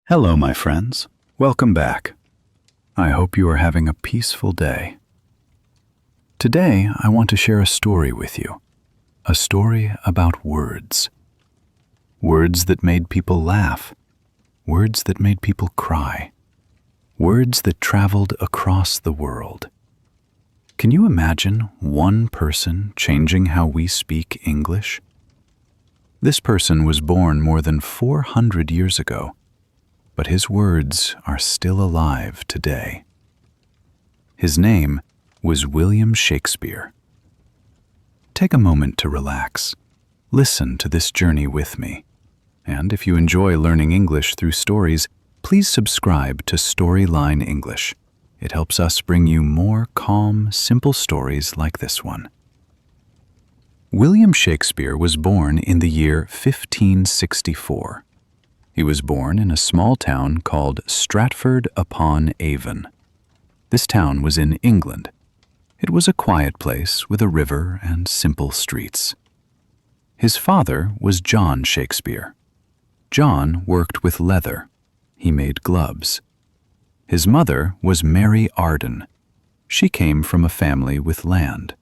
Hello, my friends. Welcome back. I hope you are having a peaceful day. Today, I want to share a story with you. A story about words. Words that made people laugh. Words that made people cry. Words that traveled across the world. Can you imagine one person changing how we speak English? This person was born more than 400 years ago, but his words are still alive today. His name was William Shakespeare. Take a moment to relax. Listen to this journey with me. And if you enjoy learning English through stories, please subscribe to Storyline English. It helps us bring you more calm, simple stories like this one. William Shakespeare was born in the year 1564. He was born in a small town called Stratford-upon-Avon. This town was in England. It was a quiet place with a river and simple streets. His father was John Shakespeare. John worked with leather. He made gloves. His mother was Mary Arden. She came from a family with land.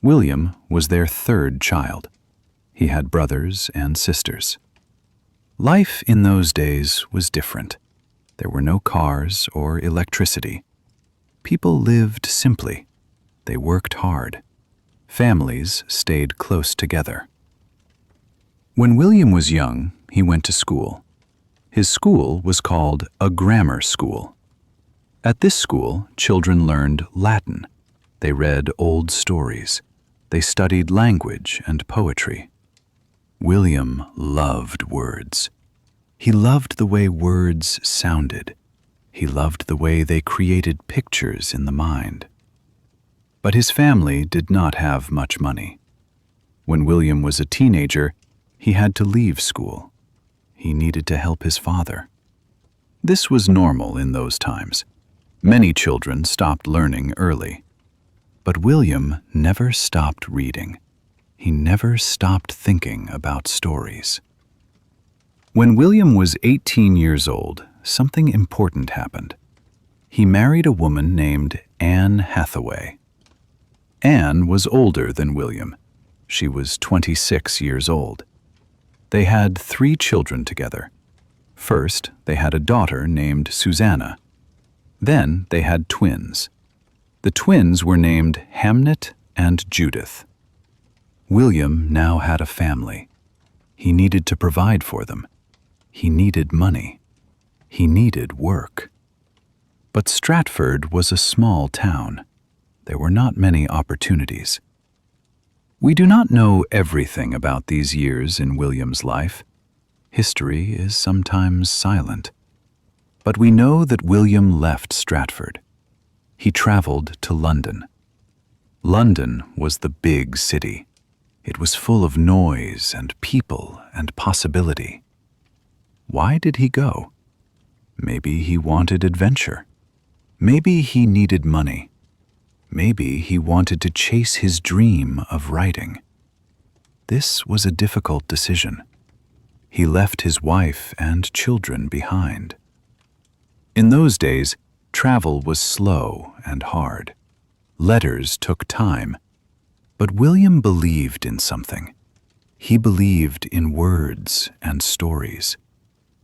William was their third child. He had brothers and sisters. Life in those days was different. There were no cars or electricity. People lived simply. They worked hard. Families stayed close together. When William was young, he went to school. His school was called a grammar school. At this school, children learned Latin. They read old stories. They studied language and poetry. William loved words. He loved the way words sounded. He loved the way they created pictures in the mind. But his family did not have much money. When William was a teenager, he had to leave school. He needed to help his father. This was normal in those times. Many children stopped learning early. But William never stopped reading. He never stopped thinking about stories. When William was 18 years old, something important happened. He married a woman named Anne Hathaway. Anne was older than William. She was 26 years old. They had 3 children together. First, they had a daughter named Susanna. Then they had twins. The twins were named Hamnet and Judith. William now had a family. He needed to provide for them. He needed money. He needed work. But Stratford was a small town. There were not many opportunities. We do not know everything about these years in William's life. History is sometimes silent. But we know that William left Stratford. He traveled to London. London was the big city. It was full of noise and people and possibility. Why did he go? Maybe he wanted adventure. Maybe he needed money. Maybe he wanted to chase his dream of writing. This was a difficult decision. He left his wife and children behind. In those days, travel was slow and hard. Letters took time. But William believed in something. He believed in words and stories.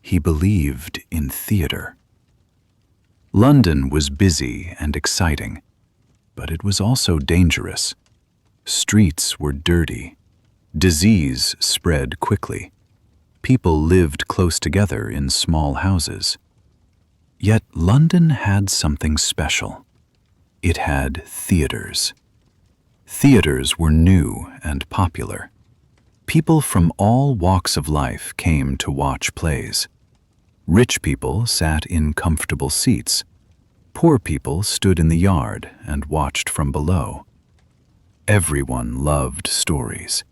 He believed in theater. London was busy and exciting, but it was also dangerous. Streets were dirty. Disease spread quickly. People lived close together in small houses. Yet London had something special. It had theaters. Theaters were new and popular. People from all walks of life came to watch plays. Rich people sat in comfortable seats. Poor people stood in the yard and watched from below. Everyone loved stories.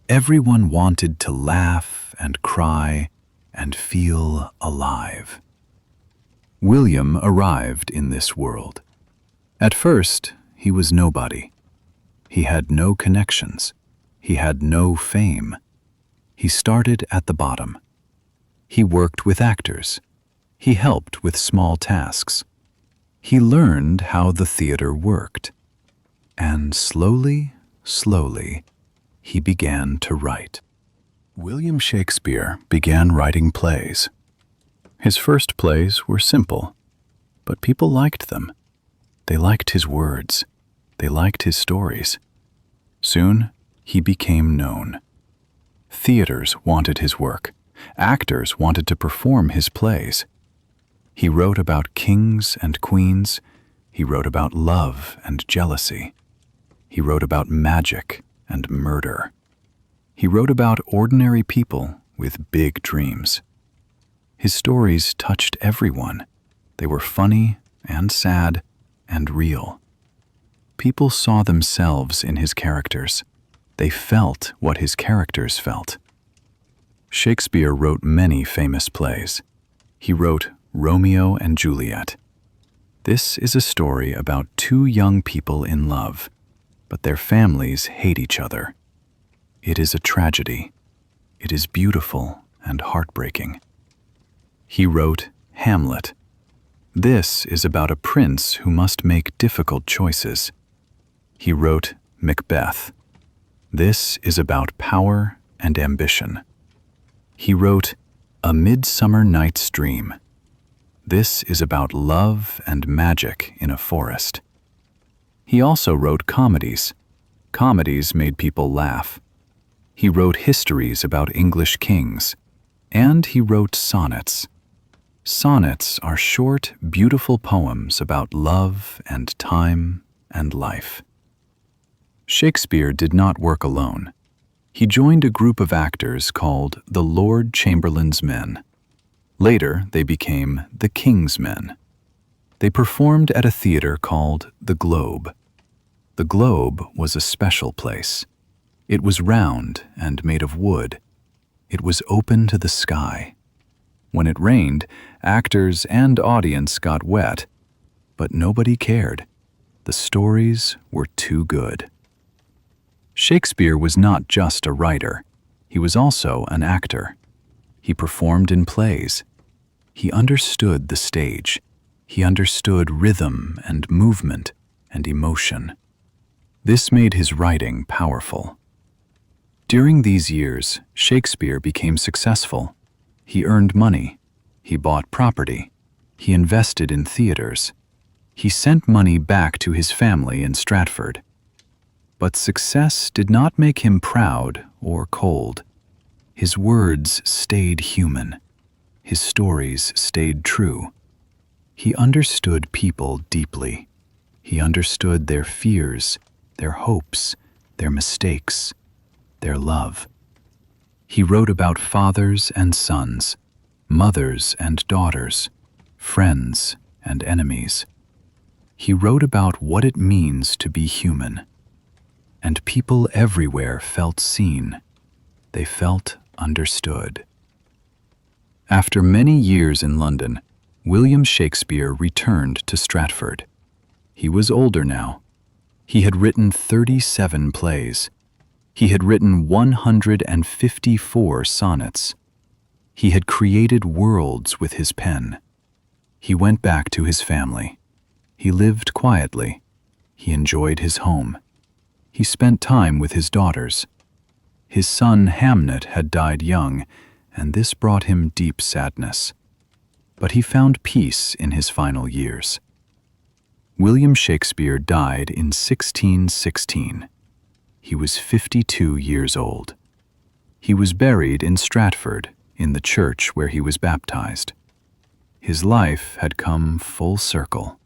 Everyone wanted to laugh and cry and feel alive. William arrived in this world. At first, he was nobody. He had no connections. He had no fame. He started at the bottom. He worked with actors. He helped with small tasks. He learned how the theater worked. And slowly, he began to write. William Shakespeare began writing plays. His first plays were simple, but people liked them. They liked his words. They liked his stories. Soon, he became known. Theaters wanted his work. Actors wanted to perform his plays. He wrote about kings and queens. He wrote about love and jealousy. He wrote about magic and murder. He wrote about ordinary people with big dreams. His stories touched everyone. They were funny and sad and real. People saw themselves in his characters. They felt what his characters felt. Shakespeare wrote many famous plays. He wrote Romeo and Juliet. This is a story about two young people in love, but their families hate each other. It is a tragedy. It is beautiful and heartbreaking. He wrote Hamlet. This is about a prince who must make difficult choices. He wrote Macbeth. This is about power and ambition. He wrote A Midsummer Night's Dream. This is about love and magic in a forest. He also wrote comedies. Comedies made people laugh. He wrote histories about English kings, and he wrote sonnets. Sonnets are short, beautiful poems about love and time and life. Shakespeare did not work alone. He joined a group of actors called the Lord Chamberlain's Men. Later, they became the King's Men. They performed at a theater called the Globe. The Globe was a special place. It was round and made of wood. It was open to the sky. When it rained, actors and audience got wet, but nobody cared. The stories were too good. Shakespeare was not just a writer. He was also an actor. He performed in plays. He understood the stage. He understood rhythm and movement and emotion. This made his writing powerful. During these years, Shakespeare became successful. He earned money. He bought property. He invested in theaters. He sent money back to his family in Stratford. But success did not make him proud or cold. His words stayed human. His stories stayed true. He understood people deeply. He understood their fears, their hopes, their mistakes, their love. He wrote about fathers and sons, mothers and daughters, friends and enemies. He wrote about what it means to be human. And people everywhere felt seen. They felt understood. After many years in London, William Shakespeare returned to Stratford. He was older now. He had written 37 plays. He had written 154 sonnets. He had created worlds with his pen. He went back to his family. He lived quietly. He enjoyed his home. He spent time with his daughters. His son Hamnet had died young, and this brought him deep sadness. But he found peace in his final years. William Shakespeare died in 1616. He was 52 years old. He was buried in Stratford, in the church where he was baptized. His life had come full circle.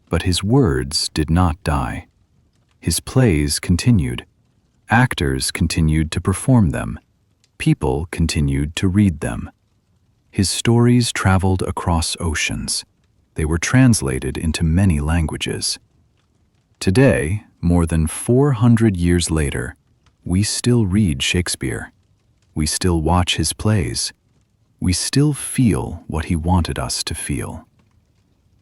But his words did not die. His plays continued. Actors continued to perform them. People continued to read them. His stories traveled across oceans. They were translated into many languages. Today, more than 400 years later, we still read Shakespeare. We still watch his plays. We still feel what he wanted us to feel.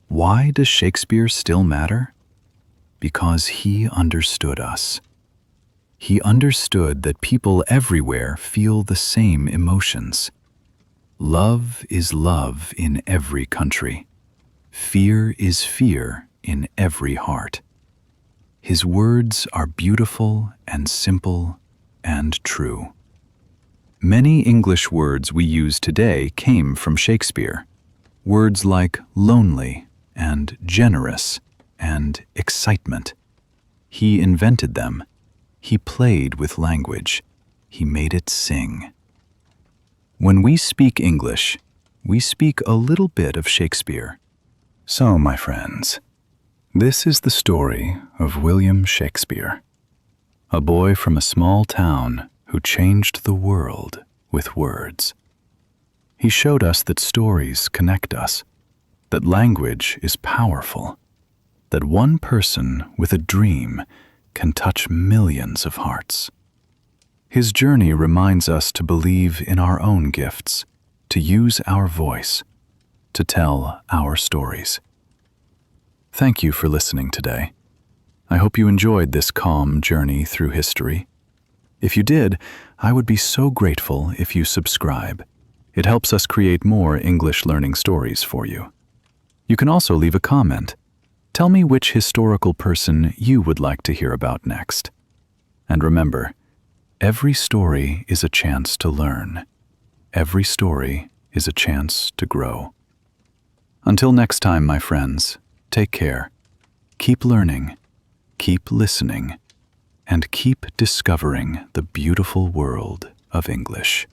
Why does Shakespeare still matter? Because he understood us. He understood that people everywhere feel the same emotions. Love is love in every country. Fear is fear in every heart. His words are beautiful and simple and true. Many English words we use today came from Shakespeare. Words like lonely and generous and excitement. He invented them. He played with language. He made it sing. When we speak English, we speak a little bit of Shakespeare. So, my friends, this is the story of William Shakespeare, a boy from a small town who changed the world with words. He showed us that stories connect us, that language is powerful, that one person with a dream can touch millions of hearts. His journey reminds us to believe in our own gifts, to use our voice, to tell our stories. Thank you for listening today. I hope you enjoyed this calm journey through history. If you did, I would be so grateful if you subscribe. It helps us create more English learning stories for you. You can also leave a comment. Tell me which historical person you would like to hear about next. And remember, every story is a chance to learn. Every story is a chance to grow. Until next time, my friends, take care. Keep learning, keep listening, and keep discovering the beautiful world of English.